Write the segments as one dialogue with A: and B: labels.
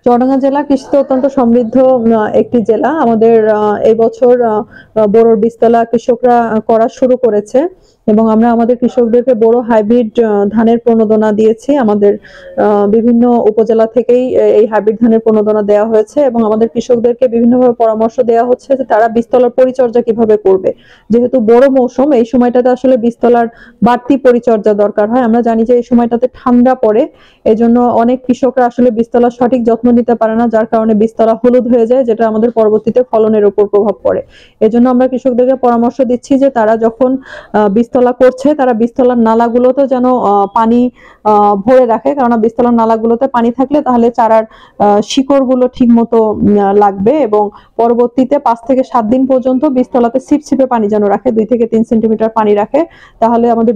A: চুয়াডাঙ্গা জেলা কৃষিতে অত্যন্ত সমৃদ্ধ একটি জেলা। আমাদের এই বছর বোরোর বীজতলা কৃষকরা করা শুরু করেছে এবং আমরা আমাদের কৃষকদেরকে বোরো হাইব্রিড ধানের প্রণোদনা দিয়েছি। আমাদের বিভিন্ন উপজেলা থেকেই এই হাইব্রিড ধানের প্রণোদনা দেওয়া হয়েছে এবং আমাদের কৃষকদেরকে বিভিন্নভাবে পরামর্শ দেওয়া হচ্ছে যে তারা বীজতলার পরিচর্যা কিভাবে করবে। যেহেতু বোরো মৌসুম, এই সময়টাতে আসলে বীজতলার বাড়তি পরিচর্যা দরকার হয়। আমরা জানি যে এই সময়টাতে ঠান্ডা পড়ে, এজন্য অনেক কৃষকরা আসলে বীজতলার সঠিক যত্ন নিতে পারে না, যার কারণে বীজতলা হলুদ হয়ে যায়, যেটা আমাদের পরবর্তীতে ফলনের উপর প্রভাব পড়ে। এজন্য আমরা কৃষকদেরকে পরামর্শ দিচ্ছি যে তারা যখন বীজতলা করছে তারা বীজতলার নালাগুলোতে যেন পানি ভরে রাখে, কারণ বীজতলার নালাগুলোতে পানি থাকলে তাহলে চারার শিকড়গুলো ঠিক মতো লাগবে এবং পরবর্তীতে 5 থেকে 7 দিন পর্যন্ত বীজতলাতে ছিপছিপে পানি যেন রাখে, 2 থেকে 3 সেন্টিমিটার পানি রাখে, তাহলে আমাদের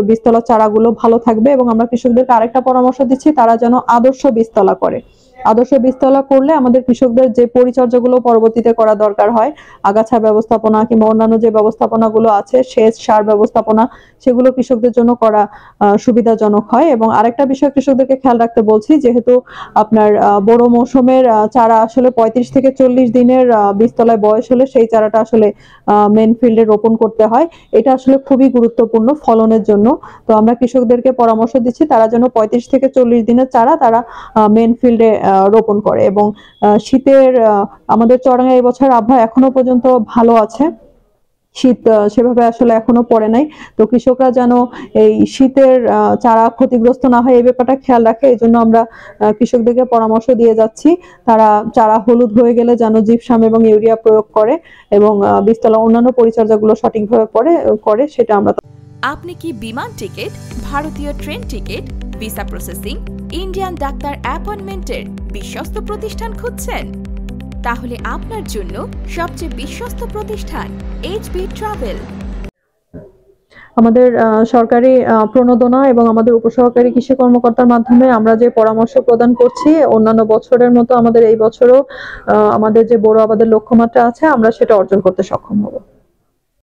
A: বীজতলা চারাগুলো ভালো থাকবে। এবং আমরা কৃষকদেরকে আরেকটা পরামর্শ দিচ্ছি, তারা যেন আদর্শ বীজতলা করে। আদর্শ বীজতলা করলে আমাদের কৃষকদের যে পরিচর্যাগুলো পরবর্তীতে করা দরকার হয়, আগাছা ব্যবস্থাপনা কিংবা অন্যান্য যে ব্যবস্থাপনাগুলো আছে, সেচ সার ব্যবস্থাপনা, সেগুলো কৃষকদের জন্য করা সুবিধাজনক হয়। এবং আরেকটা বিষয় কৃষকদেরকে খেয়াল রাখতে বলছি, যেহেতু আপনার বড় মৌসুমের চারা আসলে 35 থেকে 40 দিনের বীজতলায় বয়স হলে সেই চারাটা আসলে মেন ফিল্ডে রোপণ করতে হয়। এটা আসলে খুবই গুরুত্বপূর্ণ ফলনের জন্য। তো আমরা কৃষকদেরকে পরামর্শ দিচ্ছি তারা যেন 35 থেকে 40 দিনের চারা তারা মেন ফিল্ডে রোপণ করে। এবং শীতের আমাদের চুয়াডাঙ্গায় এবছর আবহাওয়া এখনো পর্যন্ত ভালো আছে, শীত সেভাবে আসলে এখনো পড়ে নাই। তো কৃষকরা যেন এই শীতের চারা ক্ষতিগ্রস্ত না হয় এই ব্যাপারটা খেয়াল রাখে। এই জন্য আমরা কৃষকদেরকে পরামর্শ দিয়ে যাচ্ছি তারা চারা হলুদ হয়ে গেলে যেন জিপসাম এবং ইউরিয়া প্রয়োগ করে এবং বীজতলা অন্যান্য পরিচর্যাগুলো সঠিকভাবে করে সেটা আমরা।
B: আপনি কি বিমান টিকিট, ভারতীয় train ticket, visa processing, Indian doctor অ্যাপয়েন্টমেন্টের বিশ্বস্ত প্রতিষ্ঠান খুঁজছেন? তাহলে আপনার জন্য সবচেয়ে বিশ্বস্ত প্রতিষ্ঠান HB ট্রাভেল।
A: আমাদের সরকারি প্রণোদনা এবং আমাদের উপসহকারী কৃষি কর্মকর্তার মাধ্যমে আমরা যে পরামর্শ প্রদান করছি, অন্যান্য বছরের মতো আমাদের এই বছরও আমাদের যে বড় আবাদের লক্ষ্যমাত্রা আছে আমরা সেটা অর্জন করতে সক্ষম হব।